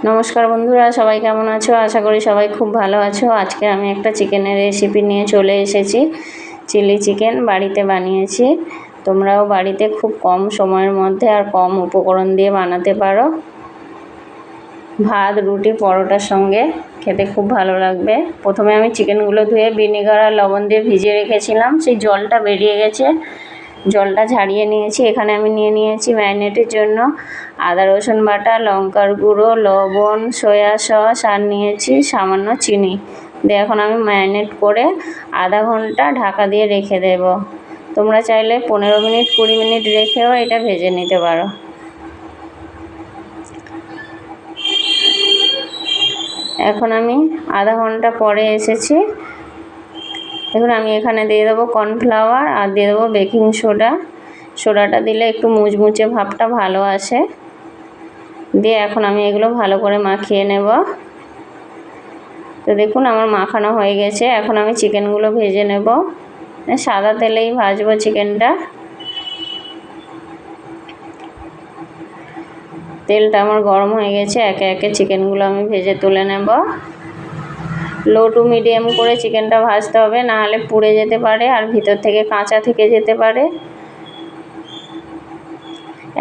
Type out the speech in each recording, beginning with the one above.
নমস্কার বন্ধুরা, সবাই কেমন আছো? আশা করি সবাই খুব ভালো আছো। আজকে আমি একটা চিকেনের রেসিপি নিয়ে চলে এসেছি। চিলি চিকেন বাড়িতে বানিয়েছি। তোমরাও বাড়িতে খুব কম সময়ের মধ্যে আর কম উপকরণ দিয়ে বানাতে পারো। ভাত, রুটি, পরোটার সঙ্গে খেতে খুব ভালো লাগবে। প্রথমে আমি চিকেনগুলো ধুয়ে ভিনেগার আর লবণ দিয়ে ভিজিয়ে রেখেছিলাম। সেই জলটা বেরিয়ে গেছে, জলটা ঝাড়িয়ে নিয়েছি। এখানে আমি নিয়ে নিয়েছি ম্যারিনেটের জন্য আদা রসুন বাটা, লঙ্কার গুঁড়ো, লবণ, সয়া সস আর নিয়েছি সামান্য চিনি দিয়ে এখন আমি ম্যারিনেট করে আধা ঘন্টা ঢাকা দিয়ে রেখে দেব। তোমরা চাইলে 15 মিনিট 20 মিনিট রেখেও এটা ভেজে নিতে পারো। এখন আমি আধা ঘন্টা পরে এসেছি। এখন আমি এখানে দিয়ে দেবো কর্নফ্লাওয়ার আর দিয়ে দেবো বেকিং সোডা। সোডাটা দিলে একটু মুচমুচে ভাবটা ভালো আসে। দিয়ে এখন আমি এগুলো ভালো করে মাখিয়ে নেব। তো দেখুন আমার মাখানো হয়ে গেছে। এখন আমি চিকেনগুলো ভেজে নেব। সাদা তেলেই ভাজবো চিকেনটা। তেলটা আমার গরম হয়ে গেছে। একে একে চিকেনগুলো আমি ভেজে তুলে নেব। লো টু মিডিয়াম করে চিকেনটা ভাজতে হবে, না হলে পুড়ে যেতে পারে আর ভিতর থেকে কাঁচা থেকে যেতে পারে।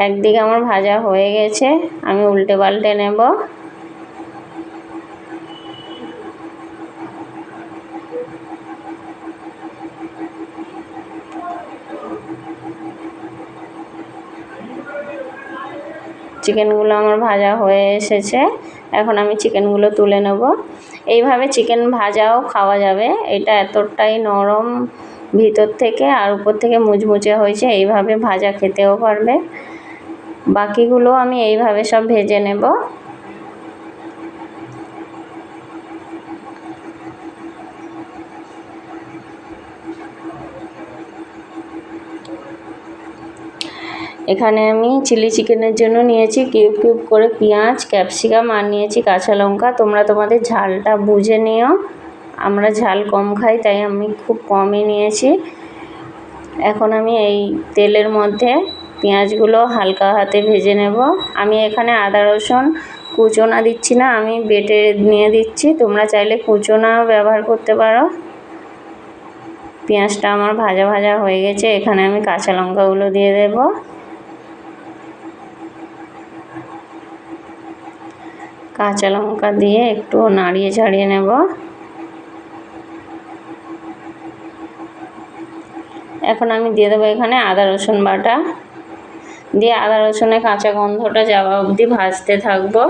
একদিকে আমার ভাজা হয়ে গেছে, আমি উল্টে পাল্টে নেব। চিকেনগুলো আমার ভাজা হয়ে এসেছে। এখন আমি চিকেনগুলো তুলে নেব। এইভাবে চিকেন ভাজাও খাওয়া যাবে। এটা এতটাই নরম ভিতর থেকে আর উপর থেকে মুচমুচে হয়েছে। এইভাবে ভাজা খেতেও পারবে। বাকিগুলো আমি এইভাবে সব ভেজে নেব। এখানে আমি চিলি চিকেনের জন্য নিয়েছি কিউব কিউব করে পেঁয়াজ, ক্যাপসিকাম আর নিয়েছি কাঁচা লঙ্কা। তোমরা তোমাদের ঝালটা বুঝে নিও। আমরা ঝাল কম খাই, তাই আমি খুব কমই নিয়েছি। এখন আমি এই তেলের মধ্যে পেঁয়াজগুলো হালকা হাতে ভেজে নেব। আমি এখানে আদা রসুন কুচোনা দিচ্ছি না, আমি বেটে নিয়ে দিচ্ছি। তোমরা চাইলে কুচোনাও ব্যবহার করতে পারো। পেঁয়াজটা আমার ভাজা ভাজা হয়ে গেছে। এখানে আমি কাঁচা লঙ্কাগুলো দিয়ে দেব। কাঁচা লঙ্কা দিয়ে একটু নাড়িয়ে ছাড়িয়ে নেব। এখন আমি দিয়ে দেবো এখানে আদা রসুন বাটা। দিয়ে আদা রসুনের কাঁচা গন্ধটা যাওয়া অবধি ভাজতে থাকবো।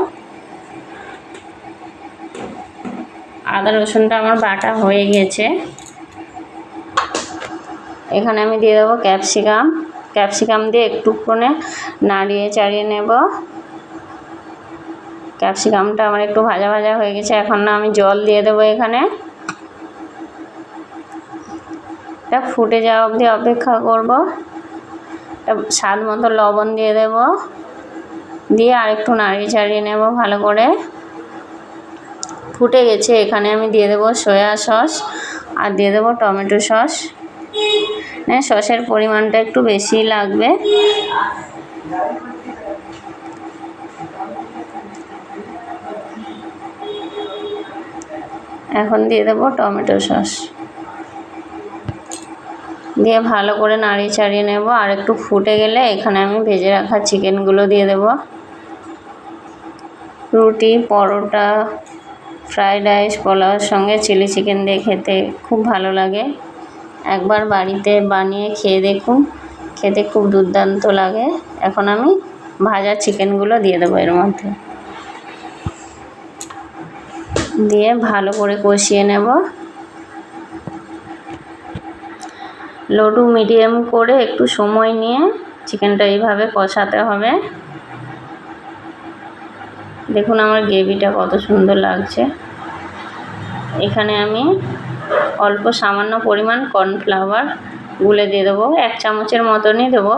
আদা রসুনটা আমার বাটা হয়ে গেছে। এখানে আমি দিয়ে দেবো ক্যাপসিকাম। ক্যাপসিকাম দিয়ে একটুক্ষণে নাড়িয়ে চাড়িয়ে নেব। ক্যাপসিকামটা আমার একটু ভাজা ভাজা হয়ে গেছে। এখন না আমি জল দিয়ে দেবো এখানে। এটা ফুটে যাওয়া অবধি অপেক্ষা করব। স্বাদ মতো লবণ দিয়ে দেব। দিয়ে আরেকটু নাড়িয়ে চাড়িয়ে নেব ভালো করে। ফুটে গেছে। এখানে আমি দিয়ে দেবো সয়া সস আর দিয়ে দেবো টমেটো সস। সসের পরিমাণটা একটু বেশি লাগবে। এখন দিয়ে দেবো টমেটো সস। দিয়ে ভালো করে নাড়িয়ে চাড়িয়ে নেব। আর একটু ফুটে গেলে এখানে আমি ভেজে রাখা চিকেনগুলো দিয়ে দেব। রুটি, পরোটা, ফ্রাইড রাইস, পোলাওর সঙ্গে চিলি চিকেন দিয়ে খেতে খুব ভালো লাগে। একবার বাড়িতে বানিয়ে খেয়ে দেখুন, খেতে খুব দুর্দান্ত লাগে। এখন আমি ভাজা চিকেনগুলো দিয়ে দেবো এর মধ্যে। দিয়ে ভালো করে কষিয়ে নেব। লো টু মিডিয়াম করে একটু সময় নিয়ে চিকেনটা এইভাবে কষাতে হবে। দেখুন আমার গ্রেভিটা কত সুন্দর লাগছে। এখানে আমি অল্প সামান্য পরিমাণ কর্নফ্লাওয়ার গুলে দিয়ে দেবো। 1 চামচের মতনই দেবো।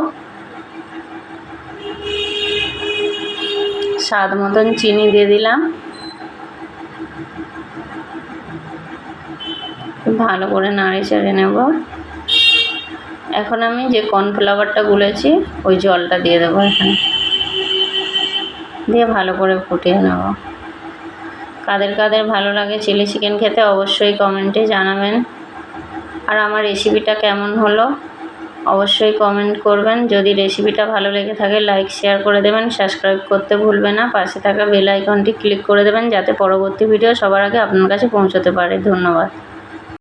স্বাদ মতন চিনি দিয়ে দিলাম। ভালো করে নাড়িয়ে চাড়িয়ে নেব। এখন আমি যে কর্নফ্লাওয়ারটা গুলেছি ওই জলটা দিয়ে দেবো এখানে। দিয়ে ভালো করে ফুটিয়ে নেব। কাদের কাদের ভালো লাগে চিলি চিকেন খেতে অবশ্যই কমেন্টে জানাবেন। আর আমার রেসিপিটা কেমন হলো অবশ্যই কমেন্ট করবেন। যদি রেসিপিটা ভালো লেগে থাকে লাইক শেয়ার করে দেবেন, সাবস্ক্রাইব করতে ভুলবেন না, পাশে থাকা বেল আইকনটি ক্লিক করে দেবেন যাতে পরবর্তী ভিডিও সবার আগে আপনার কাছে পৌঁছতে পারে। ধন্যবাদ।